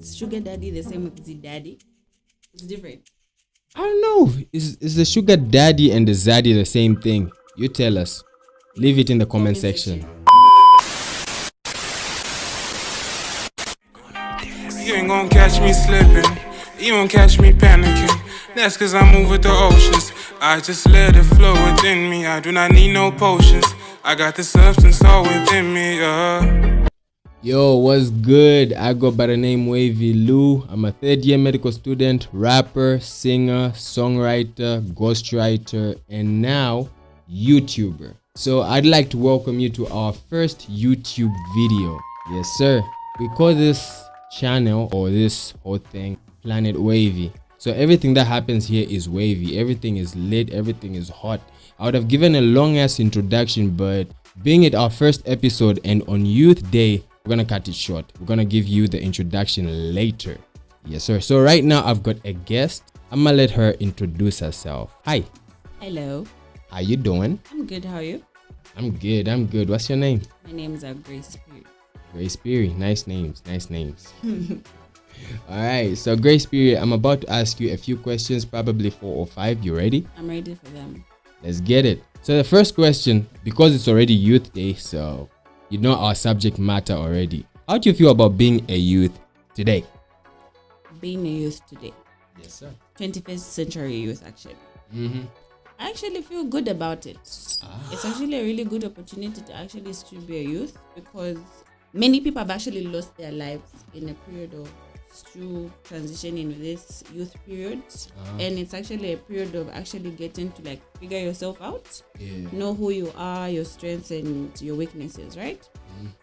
Is sugar daddy the same with Z daddy? It's different. I don't know. Is the sugar daddy and the zaddy the same thing? You tell us. Leave it in the comment section. You ain't gonna catch me slipping. You won't catch me panicking. That's cause I move with the oceans. I just let it flow within me. I do not need no potions. I got the substance all within me, Yo, what's good? I go by the name Wavey LU. I'm a third-year medical student, rapper, singer, songwriter, ghostwriter, and now YouTuber. So I'd like to welcome you to our first YouTube video. Yes, sir. We call this channel or this whole thing Planet Wavy. So everything that happens here is wavy. Everything is lit. Everything is hot. I would have given a long-ass introduction, but being it our first episode and on Youth Day, we're gonna cut it short. We're gonna give you the introduction later. Yes, sir. So right now I've got a guest. I'm gonna let her introduce herself. Hi. Hello. How you doing? I'm good. How are you? I'm good. What's your name? My name is Grace Phiri. Grace Phiri. Nice names. All right. So Grace Phiri, I'm about to ask you a few questions, probably 4 or 5. You ready? I'm ready for them. Let's get it. So the first question, because it's already Youth Day, so you know our subject matter already. How do you feel about being a youth today? Being a youth today. Yes, sir. 21st century youth, actually. I actually feel good about it. It's actually a really good opportunity to actually still be a youth, because many people have actually lost their lives in a period of still transitioning with this youth period. And it's actually a period of actually getting to like figure yourself out, know who you are, your strengths and your weaknesses, right?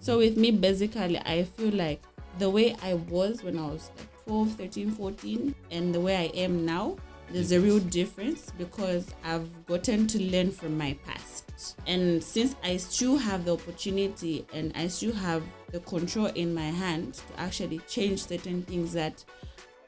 So with me, basically, I feel like the way I was when I was like 12, 13, 14 and the way I am now, there's a real difference, because I've gotten to learn from my past. And since I still have the opportunity and I still have the control in my hand to actually change certain things that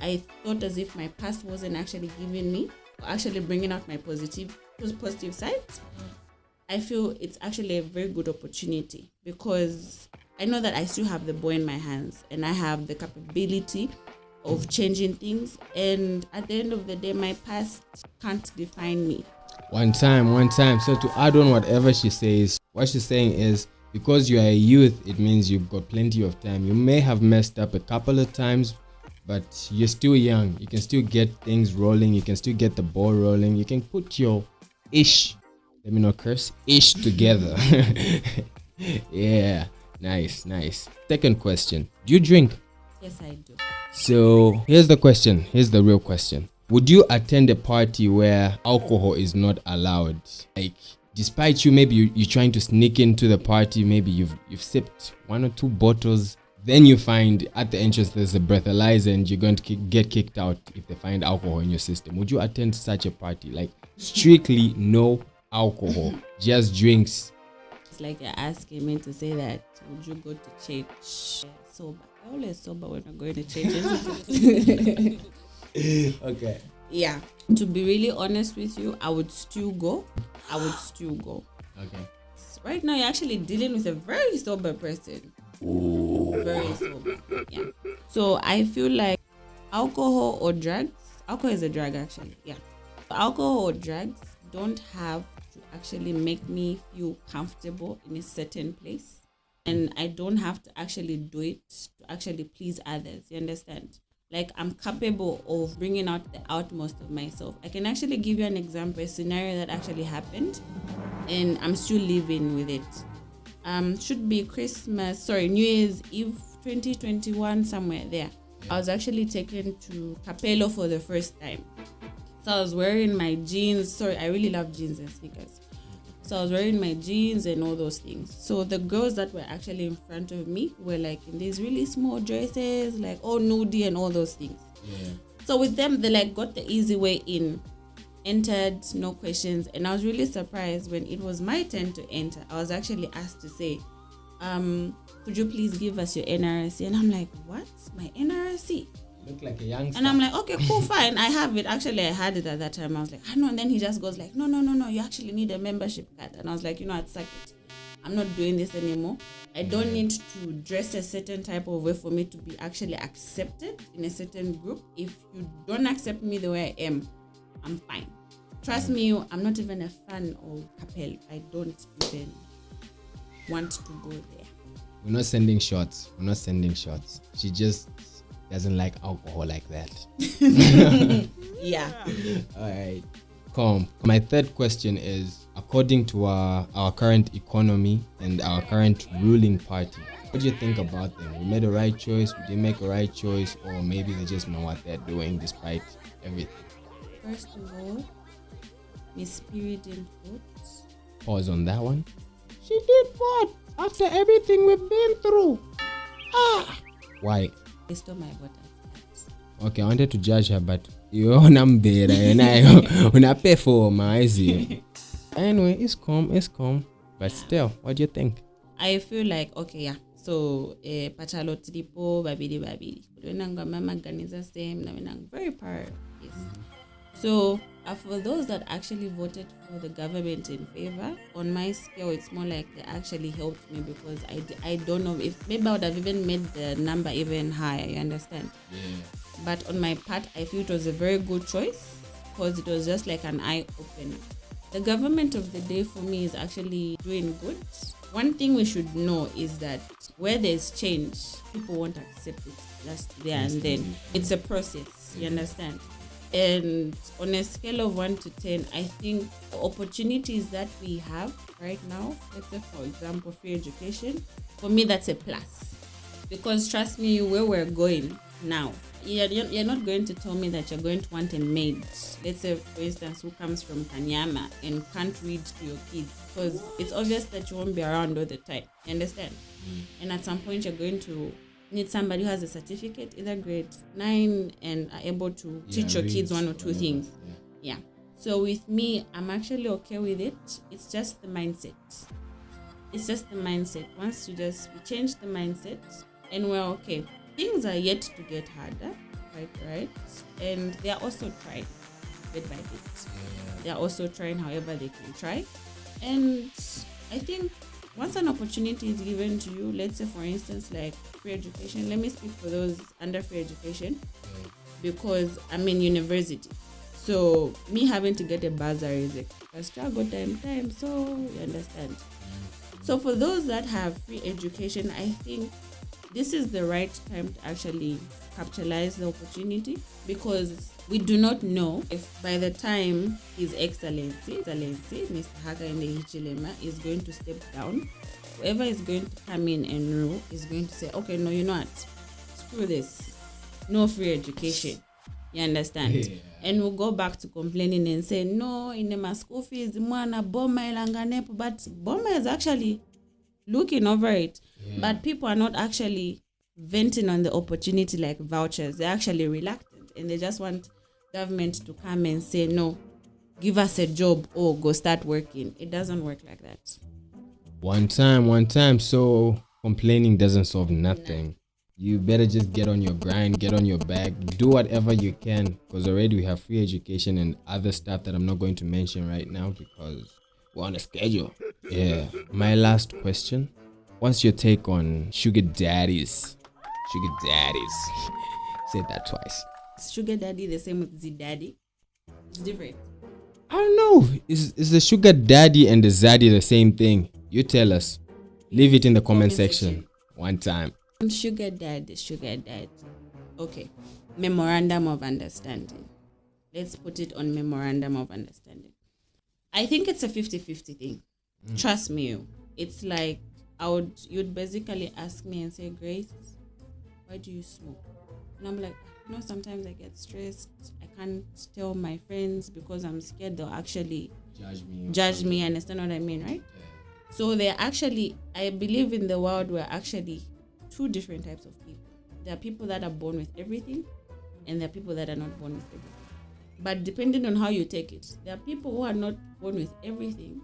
I thought as if my past wasn't actually giving me, or actually bringing out my positive side, I feel it's actually a very good opportunity, because I know that I still have the ball in my hands and I have the capability of changing things, and at the end of the day, my past can't define me. One time. So to add on whatever she says, what she's saying is, because you are a youth, it means you've got plenty of time. You may have messed up a couple of times, but you're still young. You can still get things rolling. You can still get the ball rolling. You can put your ish, let me not curse, ish together. Yeah, nice. Second question, do you drink? Yes, I do. So here's the real question. Would you attend a party where alcohol is not allowed? Like, despite you, maybe you're trying to sneak into the party, maybe you've sipped 1 or 2 bottles, then you find at the entrance there's a breathalyzer and you're going to get kicked out if they find alcohol in your system. Would you attend such a party? Like, strictly no alcohol, just drinks? It's like you're asking me to say that, would you go to church sober? I'm always sober when I'm going to church. Okay. Yeah. To be really honest with you, I would still go. Okay. Right now, you're actually dealing with a very sober person. Ooh. Very sober. Yeah. So I feel like alcohol or drugs. Alcohol is a drug, actually. Yeah. Alcohol or drugs don't have to actually make me feel comfortable in a certain place. And I don't have to actually do it to actually please others. You understand? Like, I'm capable of bringing out the utmost of myself. I can actually give you an example, a scenario that actually happened, and I'm still living with it. Should be New Year's Eve 2021, somewhere there. I was actually taken to Capello for the first time. So I was wearing my jeans. I really love jeans and sneakers. So I was wearing my jeans and all those things. So the girls that were actually in front of me were like in these really small dresses, like all nudie and all those things. Yeah. So with them, they like got the easy way in, entered, no questions. And I was really surprised when it was my turn to enter. I was actually asked to say, could you please give us your NRC? And I'm like, what? My NRC? Look like a youngster. And I'm like, okay, cool, fine. I have it. Actually, I had it at that time. I was like, I know. And then he just goes like, no. You actually need a membership card. And I was like, I'd suck it. I'm not doing this anymore. I don't need to dress a certain type of way for me to be actually accepted in a certain group. If you don't accept me the way I am, I'm fine. Trust me, I'm not even a fan of Capel. I don't even want to go there. We're not sending shots. She just doesn't like alcohol like that. Yeah. All right. Calm. My third question is, according to our current economy and our current ruling party, what do you think about them? We made a right choice, we didn't make a right choice, or maybe they just know what they're doing despite everything? First of all, Miss Phiri didn't vote. Pause on that one. She did vote after everything we've been through. Why? They stole my vote. Okay, I wanted to judge her, but you're number and I pay for my easy. Anyway, it's calm. But still, what do you think? I feel like, okay, yeah. So, Pachalo Tripo, Babidi. Mama Ganiza same, very proud. Yes. So, for those that actually voted for the government in favor, on my scale, it's more like they actually helped me because I don't know if maybe I would have even made the number even higher, you understand? Yeah. But on my part, I feel it was a very good choice because it was just like an eye-opener. The government of the day for me is actually doing good. One thing we should know is that where there's change, people won't accept it just there and then. It's a process, you understand? And on a scale of 1 to 10, I think the opportunities that we have right now, let's say for example, free education, for me that's a plus. Because trust me, where we're going now, you're not going to tell me that you're going to want a maid, let's say for instance, who comes from Kanyama and can't read to your kids, because it's obvious that you won't be around all the time, you understand? And at some point you're going to need somebody who has a certificate, either grade 9 and are able to teach your kids one or two things. Yeah. So with me, I'm actually okay with it. It's just the mindset. Once we change the mindset and we're okay. Things are yet to get harder, right? And they are also trying bit by bit. They are also trying however they can try. And I think once an opportunity is given to you, let's say for instance like free education, let me speak for those under free education because I'm in university. So me having to get a bursary is a struggle time, so you understand. So for those that have free education, I think this is the right time to actually capitalize the opportunity because we do not know if by the time His Excellency, Mr. Hakainde Hichilema, is going to step down, whoever is going to come in and rule is going to say, okay, no, you know what? Screw this. No free education. You understand? Yeah. And we'll go back to complaining and say, no, in my school fees, mwana boma ilanganepo, but boma is actually looking over it. Yeah. But people are not actually venting on the opportunity like vouchers. They're actually reluctant and they just want government to come and say, no, give us a job or go start working. It doesn't work like that. One time. So complaining doesn't solve nothing. You better just get on your grind, get on your bag, do whatever you can because already we have free education and other stuff that I'm not going to mention right now because we're on a schedule. Yeah. My last question. What's your take on sugar daddies? Say that twice. Is sugar daddy the same with Z daddy? It's different. I don't know. Is the sugar daddy and the zaddy the same thing? You tell us. Leave it in the comment section. One time. Sugar dad. Okay. Memorandum of understanding. Let's put it on memorandum of understanding. I think it's a 50-50 thing. Trust me. It's like you'd basically ask me and say, Grace, why do you smoke? And I'm like, sometimes I get stressed. I can't tell my friends because I'm scared they'll actually judge me. Understand what I mean, right? Yeah. So I believe in the world we're actually two different types of people. There are people that are born with everything and there are people that are not born with everything. But depending on how you take it, there are people who are not born with everything,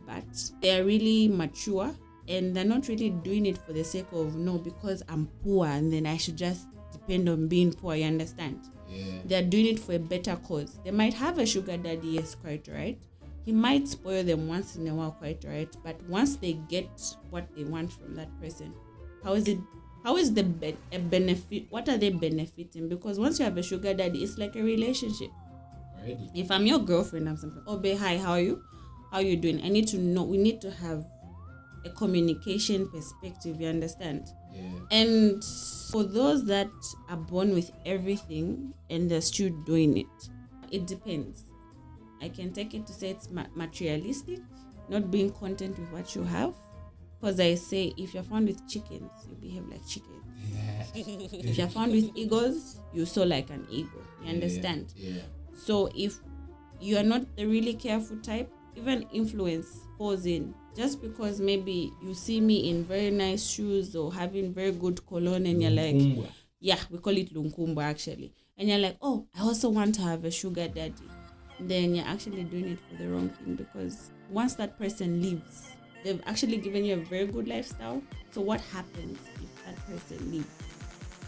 but they're really mature and they're not really doing it for the sake of, no, because I'm poor and then I should just depend on being poor, you understand? Yeah. They're doing it for a better cause. They might have a sugar daddy, yes, quite right. he might spoil them once in a while, quite right. But once they get what they want from that person, how is the a benefit? What are they benefiting? Because once you have a sugar daddy, it's like a relationship. Already. If I'm your girlfriend, I'm something. Oh, babe, hi, how are you? How are you doing? I need to know. We need to have a communication perspective. You understand? Yeah. And for those that are born with everything and they're still doing it, it depends. I can take it to say it's materialistic, not being content with what you have. Because I say, if you're found with chickens, you behave like chickens. If you're found with egos, you sow like an ego. You understand? Yeah. So if you are not the really careful type, even influence falls in. Just because maybe you see me in very nice shoes or having very good cologne and you're like, yeah, we call it lunkumba actually. And you're like, oh, I also want to have a sugar daddy. Then you're actually doing it for the wrong thing, because once that person leaves, they've actually given you a very good lifestyle. So what happens if that person leaves?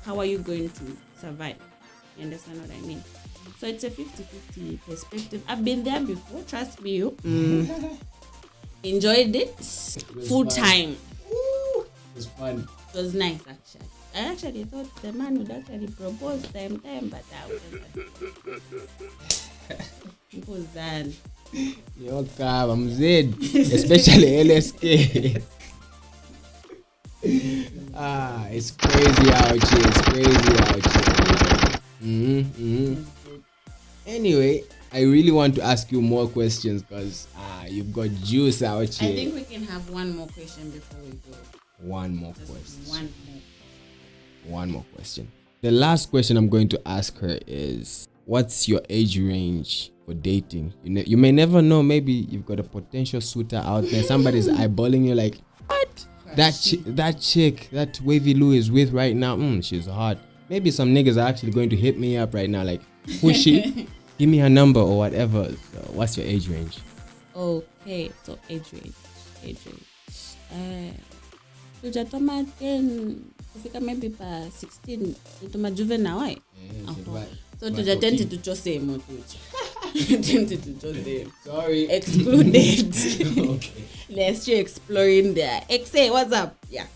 How are you going to survive? You understand what I mean? So it's a 50-50 perspective. I've been there before, trust me. Enjoyed it full time. It was fun. It was nice actually. I actually thought the man would actually propose time, but I wasn't. Yo, I'm Zed, especially LSK. It's crazy out here. Anyway, I really want to ask you more questions because you've got juice out here. I think we can have one more question before we go. One more Just question. One more. question. The last question I'm going to ask her is, what's your age range for dating? You may never know. Maybe you've got a potential suitor out there. Somebody's eyeballing you like, what? That chick that Wavey LU is with right now, she's hot. Maybe some niggas are actually going to hit me up right now like, who's she? Give me her number or whatever. So what's your age range? Okay, so age range. Tujatoma 10 kufika maybe pa 16 tuma juvenile why? So tujatenti tuchose mo tuch. Sorry. Excluded. Okay. Let's try exploring there. XA, what's up? Yeah.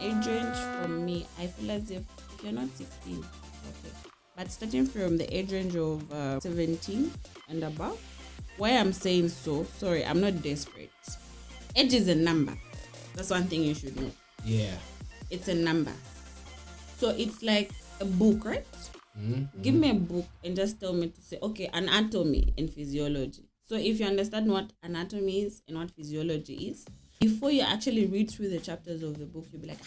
Age range for me, I feel as if you're not 16, okay. But starting from the age range of 17 and above. Why I'm saying so, sorry, I'm not desperate. Age is a number. That's one thing you should know. Yeah. It's a number. So it's like a book, right? Give me a book and just tell me to say, okay, anatomy and physiology. So if you understand what anatomy is and what physiology is, before you actually read through the chapters of the book, you'll be like,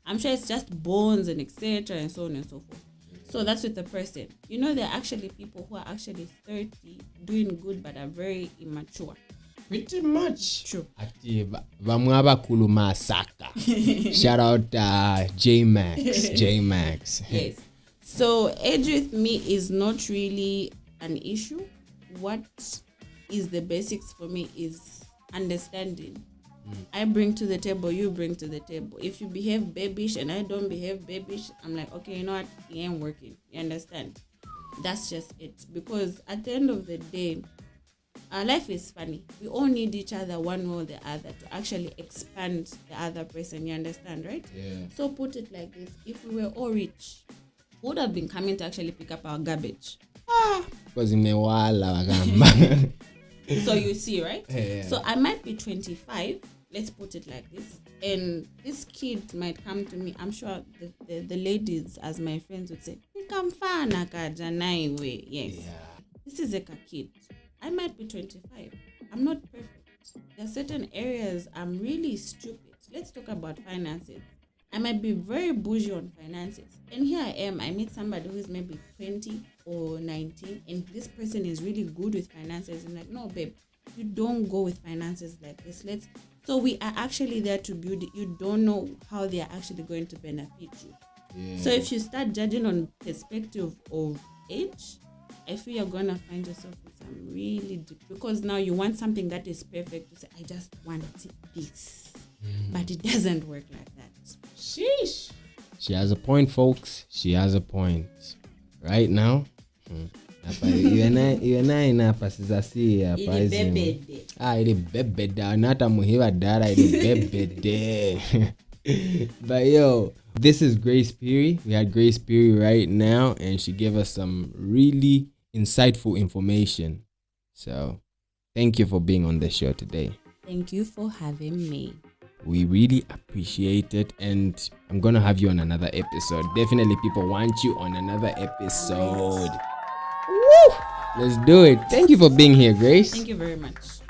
I'm sure it's just bones and etc. and so on and so forth. So that's with the person. You know, there are actually people who are actually 30 doing good but are very immature. Pretty much. True. Vamwaba kulu masaka. Shout out J-Max. Yes. So age with me is not really an issue. What is the basics for me is understanding. I bring to the table, you bring to the table. If you behave babyish and I don't behave babyish, I'm like, okay, you know what? It ain't working. You understand? That's just it. Because at the end of the day, our life is funny. We all need each other one way or the other to actually expand the other person. You understand, right? Yeah. So put it like this. If we were all rich, who would have been coming to actually pick up our garbage? Because imewala. So you see, right? Yeah. So I might be 25. Let's put it like this. And this kid might come to me. I'm sure the ladies, as my friends would say, yes. Yeah. This is like a kid. I might be 25. I'm not perfect. There are certain areas I'm really stupid. Let's talk about finances. I might be very bougie on finances. And here I am. I meet somebody who is maybe 20 or 19. And this person is really good with finances. I'm like, no, babe, you don't go with finances like this. So we are actually there to build it. You don't know how they are actually going to benefit you. Yeah. So if you start judging on perspective of age, I feel you're going to find yourself in some really deep, because now you want something that is perfect to say, I just want this. But it doesn't work like that. Sheesh. She has a point, folks. She has a point. Right now, Hapa iwe na hapa sisi hapa hizi. Ile bebede na hata muhiwa dara ile bebede. But yo, this is Grace Phiri. We had Grace Phiri right now, and she gave us some really insightful information. So, thank you for being on the show today. Thank you for having me. We really appreciate it, and I'm gonna have you on another episode. Definitely, people want you on another episode. Woo! Let's do it. Thank you for being here, Grace. Thank you very much.